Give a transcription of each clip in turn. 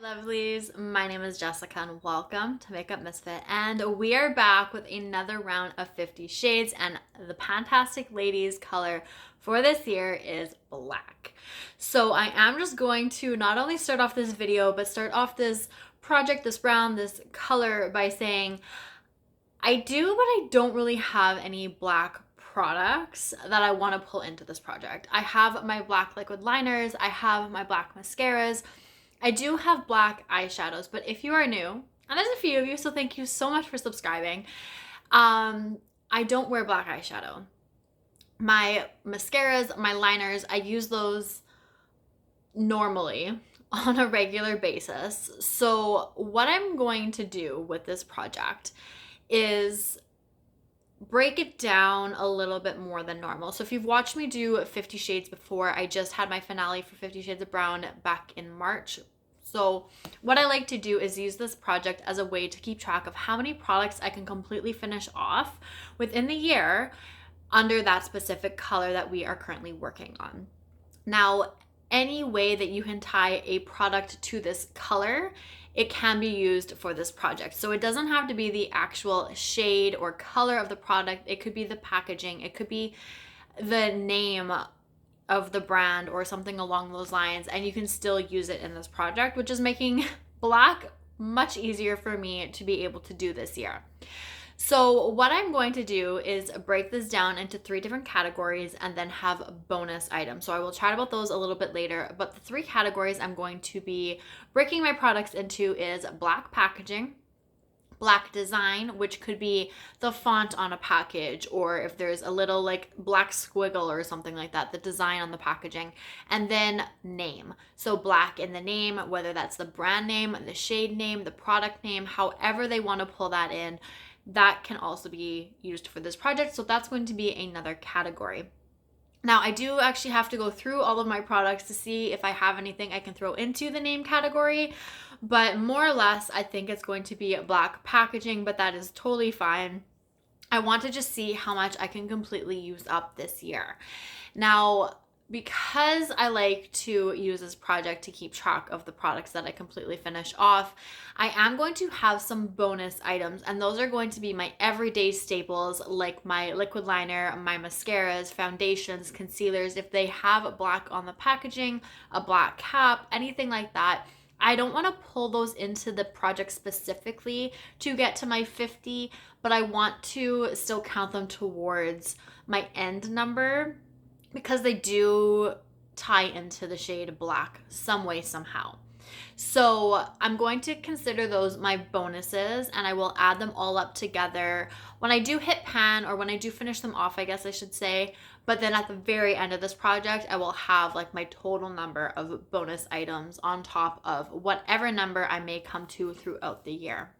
Lovelies, my name is Jessica and welcome to Makeup Misfit, and we are back with another round of 50 shades, and the fantastic ladies color for this year is black. So I am just going to not only start off this video but start off this project, this round, this color by saying I do, but I don't really have any black products that I want to pull into this project. I have my black liquid liners, I have my black mascaras, I do have black eyeshadows, but if you are new, and there's a few of you, so thank you so much for subscribing, I don't wear black eyeshadow. My mascaras, my liners, I use those normally on a regular basis. So what I'm going to do with this project is break it down a little bit more than normal. So if you've watched me do 50 Shades before, I just had my finale for 50 Shades of Brown back in March. So what I like to do is use this project as a way to keep track of how many products I can completely finish off within the year under that specific color that we are currently working on. Now, any way that you can tie a product to this color, it can be used for this project. So it doesn't have to be the actual shade or color of the product. It could be the packaging. It could be the name of the brand or something along those lines, and you can still use it in this project, which is making black much easier for me to be able to do this year. So what I'm going to do is break this down into 3 different categories and then have bonus items. So I will chat about those a little bit later, but the 3 categories I'm going to be breaking my products into is black packaging, black design, which could be the font on a package, or if there's a little like black squiggle or something like that, the design on the packaging, and then name. So black in the name, whether that's the brand name, the shade name, the product name, however they want to pull that in, that can also be used for this project. So that's going to be another category. Now, I do actually have to go through all of my products to see if I have anything I can throw into the name category, but more or less, I think it's going to be black packaging, but that is totally fine. I want to just see how much I can completely use up this year. Now, because I like to use this project to keep track of the products that I completely finish off, I am going to have some bonus items, and those are going to be my everyday staples like my liquid liner, my mascaras, foundations, concealers. If they have black on the packaging, a black cap, anything like that, I don't want to pull those into the project specifically to get to my 50, but I want to still count them towards my end number, because they do tie into the shade black some way, somehow. So I'm going to consider those my bonuses, and I will add them all up together when I do hit pan, or when I do finish them off, I guess I should say. But then at the very end of this project, I will have like my total number of bonus items on top of whatever number I may come to throughout the year.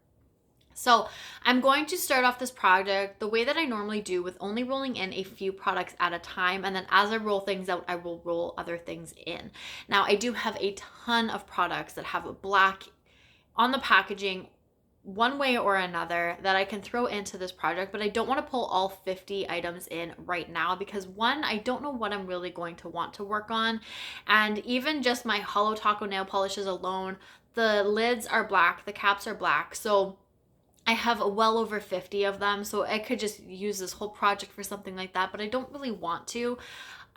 So I'm going to start off this project the way that I normally do, with only rolling in a few products at a time, and then as I roll things out, I will roll other things in. Now, I do have a ton of products that have black on the packaging one way or another that I can throw into this project, but I don't want to pull all 50 items in right now because, one, I don't know what I'm really going to want to work on, and even just my Hollow Taco nail polishes alone, the lids are black, the caps are black, so I have well over 50 of them, so I could just use this whole project for something like that, but I don't really want to.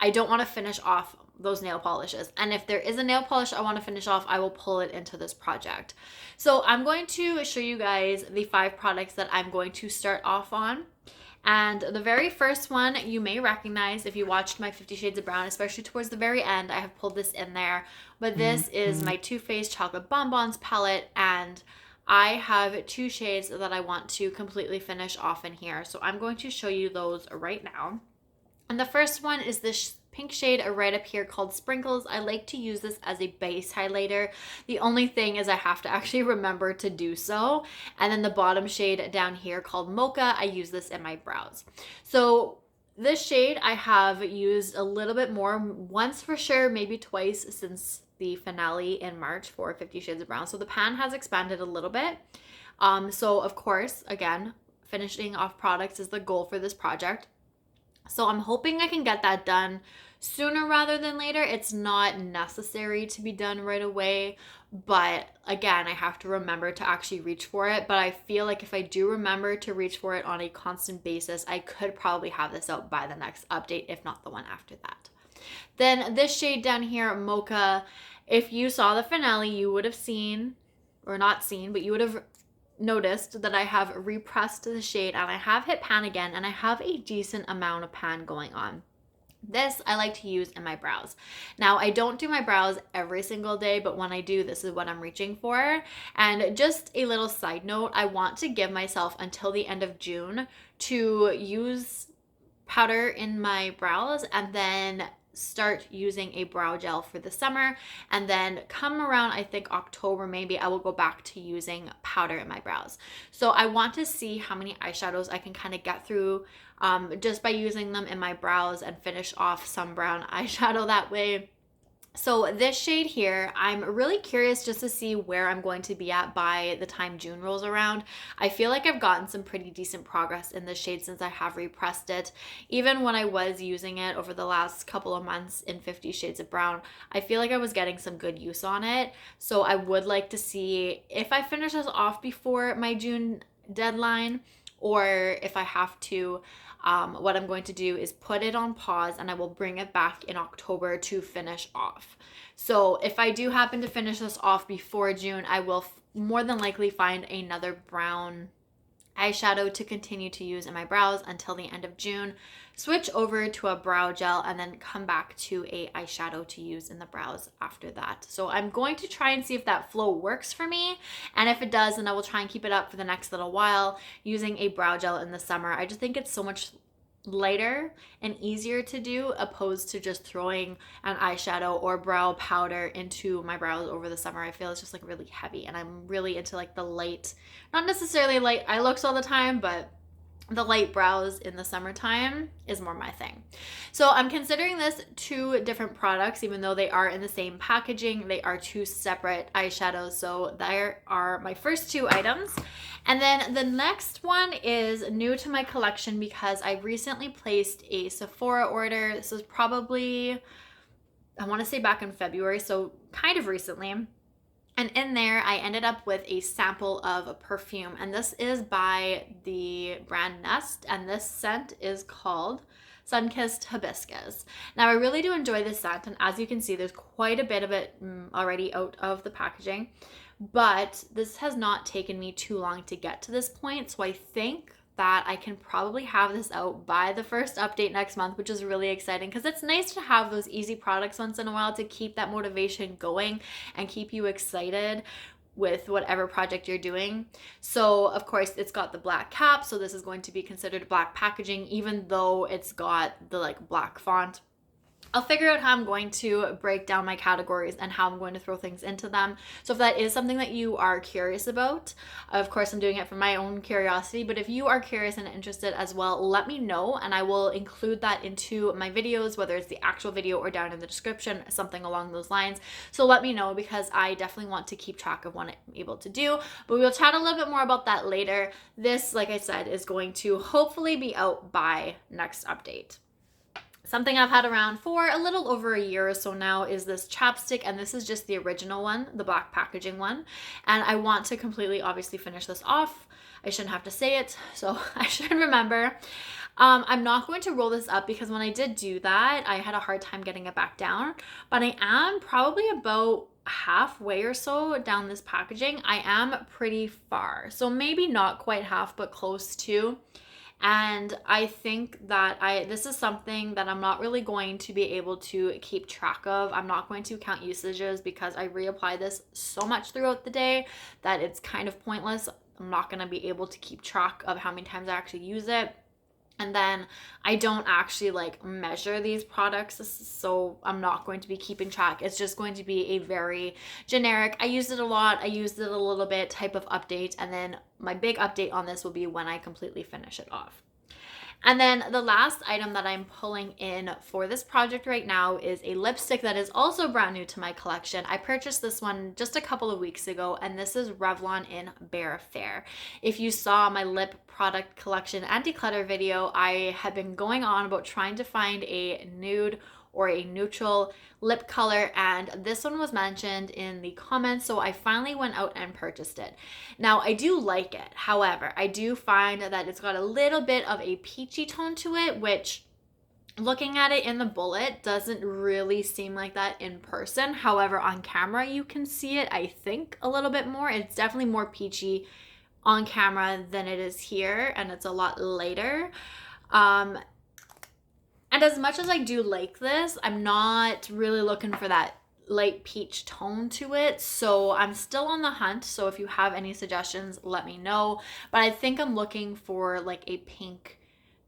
I don't want to finish off those nail polishes. And if there is a nail polish I want to finish off, I will pull it into this project. So I'm going to show you guys the 5 products that I'm going to start off on. And the very first one you may recognize if you watched my 50 Shades of Brown, especially towards the very end. I have pulled this in there, but this is my Too Faced Chocolate Bonbons palette, and I have 2 shades that I want to completely finish off in here. So I'm going to show you those right now. And the first one is this pink shade right up here called Sprinkles. I like to use this as a base highlighter. The only thing is I have to actually remember to do so. And then the bottom shade down here called Mocha, I use this in my brows. So this shade I have used a little bit more, once for sure, maybe twice since the finale in March for 50 Shades of Brown. So the pan has expanded a little bit. So of course, again, finishing off products is the goal for this project. So I'm hoping I can get that done sooner rather than later. It's not necessary to be done right away, but again, I have to remember to actually reach for it. But I feel like if I do remember to reach for it on a constant basis, I could probably have this out by the next update, if not the one after that. Then this shade down here, Mocha, if you saw the finale, you would have seen, or not seen, but you would have noticed that I have repressed the shade and I have hit pan again, and I have a decent amount of pan going on. This I like to use in my brows. Now, I don't do my brows every single day, but when I do, this is what I'm reaching for. And just a little side note, I want to give myself until the end of June to use powder in my brows and then start using a brow gel for the summer, and then come around, I think October maybe, I will go back to using powder in my brows. So I want to see how many eyeshadows I can kind of get through just by using them in my brows and finish off some brown eyeshadow that way. So this shade here, I'm really curious just to see where I'm going to be at by the time June rolls around. I feel like I've gotten some pretty decent progress in this shade since I have repressed it. Even when I was using it over the last couple of months in 50 Shades of Brown, I feel like I was getting some good use on it. So I would like to see if I finish this off before my June deadline, or if I have to, what I'm going to do is put it on pause and I will bring it back in October to finish off. So if I do happen to finish this off before June, I will more than likely find another brown eyeshadow to continue to use in my brows until the end of June, switch over to a brow gel, and then come back to a eyeshadow to use in the brows after that. So I'm going to try and see if that flow works for me, and if it does, then I will try and keep it up for the next little while using a brow gel in the summer. I just think it's so much lighter and easier to do opposed to just throwing an eyeshadow or brow powder into my brows over the summer. I feel it's just like really heavy, and I'm really into like the light, not necessarily light eye looks all the time, but the light brows in the summertime is more my thing. So I'm considering this two different products, even though they are in the same packaging. They are two separate eyeshadows. So there are my first two items. And then the next one is new to my collection because I recently placed a Sephora order. This was probably, I want to say back in February, so kind of recently. And in there, I ended up with a sample of a perfume, and this is by the brand Nest, and this scent is called Sun-Kissed Hibiscus. Now, I really do enjoy this scent, and as you can see, there's quite a bit of it already out of the packaging, but this has not taken me too long to get to this point, so I think that I can probably have this out by the first update next month, which is really exciting because it's nice to have those easy products once in a while to keep that motivation going and keep you excited with whatever project you're doing. So of course it's got the black cap, so this is going to be considered black packaging even though it's got the like black font. I'll figure out how I'm going to break down my categories and how I'm going to throw things into them. So if that is something that you are curious about, of course I'm doing it for my own curiosity, but if you are curious and interested as well, let me know and I will include that into my videos, whether it's the actual video or down in the description, something along those lines. So let me know because I definitely want to keep track of what I'm able to do, but we'll chat a little bit more about that later. This, like I said, is going to hopefully be out by next update. Something I've had around for a little over a year or so now is this chapstick, and this is just the original one, the black packaging one, and I want to completely obviously finish this off. I shouldn't have to say it, so I should remember. I'm not going to roll this up because when I did do that, I had a hard time getting it back down, but I am probably about halfway or so down this packaging. I am pretty far, so maybe not quite half, but close to. And I think that this is something that I'm not really going to be able to keep track of. I'm not going to count usages because I reapply this so much throughout the day that it's kind of pointless. I'm not going to be able to keep track of how many times I actually use it. And then I don't actually like measure these products, so I'm not going to be keeping track. It's just going to be a very generic, I used it a lot, I used it a little bit type of update. And then my big update on this will be when I completely finish it off. And then the last item that I'm pulling in for this project right now is a lipstick that is also brand new to my collection. I purchased this one just a couple of weeks ago, and this is Revlon in Bare Fair. If you saw my lip product collection and declutter video, I had been going on about trying to find a nude or a neutral lip color, and this one was mentioned in the comments, so I finally went out and purchased it. Now, I do like it. However, I do find that it's got a little bit of a peachy tone to it, which looking at it in the bullet doesn't really seem like that in person. However, on camera you can see it, I think, a little bit more. It's definitely more peachy on camera than it is here, and it's a lot lighter. And as much as I do like this, I'm not really looking for that light peach tone to it. So I'm still on the hunt. So if you have any suggestions, let me know. But I think I'm looking for like a pink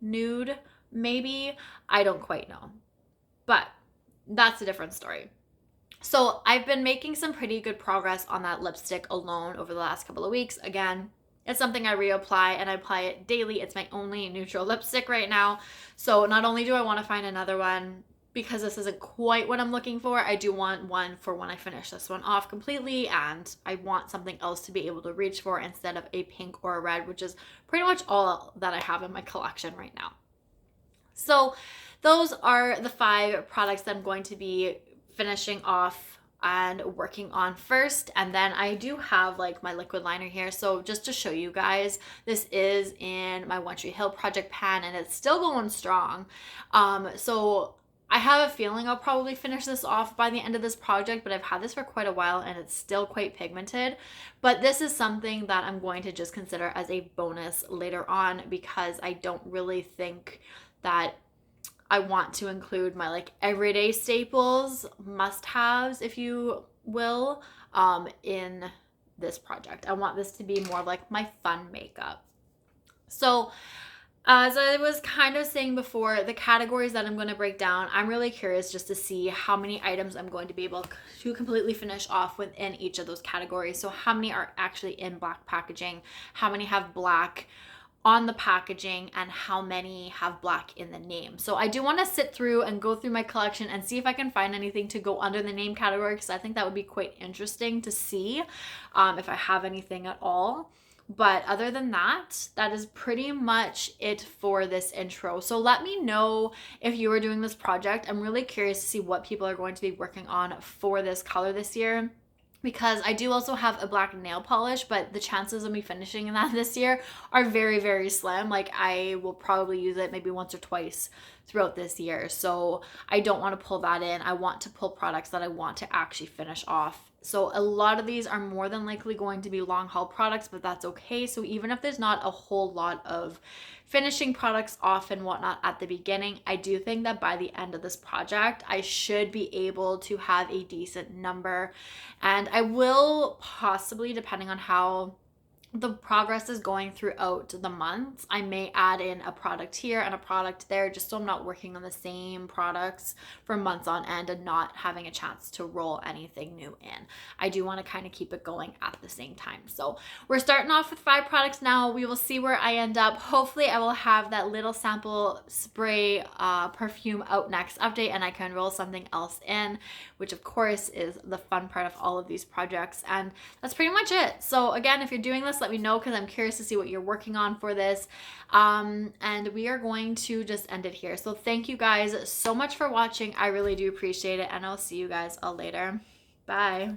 nude, maybe. I don't quite know. But that's a different story. So I've been making some pretty good progress on that lipstick alone over the last couple of weeks. Again, it's something I reapply, and I apply it daily. It's my only neutral lipstick right now. So not only do I want to find another one, because this isn't quite what I'm looking for, I do want one for when I finish this one off completely, and I want something else to be able to reach for instead of a pink or a red, which is pretty much all that I have in my collection right now. So those are the 5 products that I'm going to be finishing off and working on first. And then I do have like my liquid liner here. So just to show you guys, this is in my One Tree Hill project pan, and it's still going strong. So I have a feeling I'll probably finish this off by the end of this project, but I've had this for quite a while and it's still quite pigmented. But this is something that I'm going to just consider as a bonus later on, because I don't really think that I want to include my like everyday staples, must-haves, if you will, in this project. I want this to be more like my fun makeup. So as I was kind of saying before, the categories that I'm going to break down, I'm really curious just to see how many items I'm going to be able to completely finish off within each of those categories. So how many are actually in black packaging, how many have black on the packaging, and how many have black in the name. So I do want to sit through and go through my collection and see if I can find anything to go under the name category, because I think that would be quite interesting to see if I have anything at all. But other than that, that is pretty much it for this intro. So let me know if you are doing this project. I'm really curious to see what people are going to be working on for this color this year, because I do also have a black nail polish, but the chances of me finishing that this year are very, very slim. Like I will probably use it maybe once or twice throughout this year. So I don't want to pull that in. I want to pull products that I want to actually finish off. So a lot of these are more than likely going to be long haul products, but that's okay. So even if there's not a whole lot of finishing products off and whatnot at the beginning, I do think that by the end of this project, I should be able to have a decent number. And I will possibly, depending on how the progress is going throughout the months, I may add in a product here and a product there, just so I'm not working on the same products for months on end and not having a chance to roll anything new in. I do want to kind of keep it going at the same time. So we're starting off with 5 products now. We will see where I end up. Hopefully I will have that little sample spray perfume out next update, and I can roll something else in, which of course is the fun part of all of these projects. And that's pretty much it. So again, if you're doing this, let me know, because I'm curious to see what you're working on for this. And we are going to just end it here. So thank you guys so much for watching. I really do appreciate it, and I'll see you guys all later. Bye.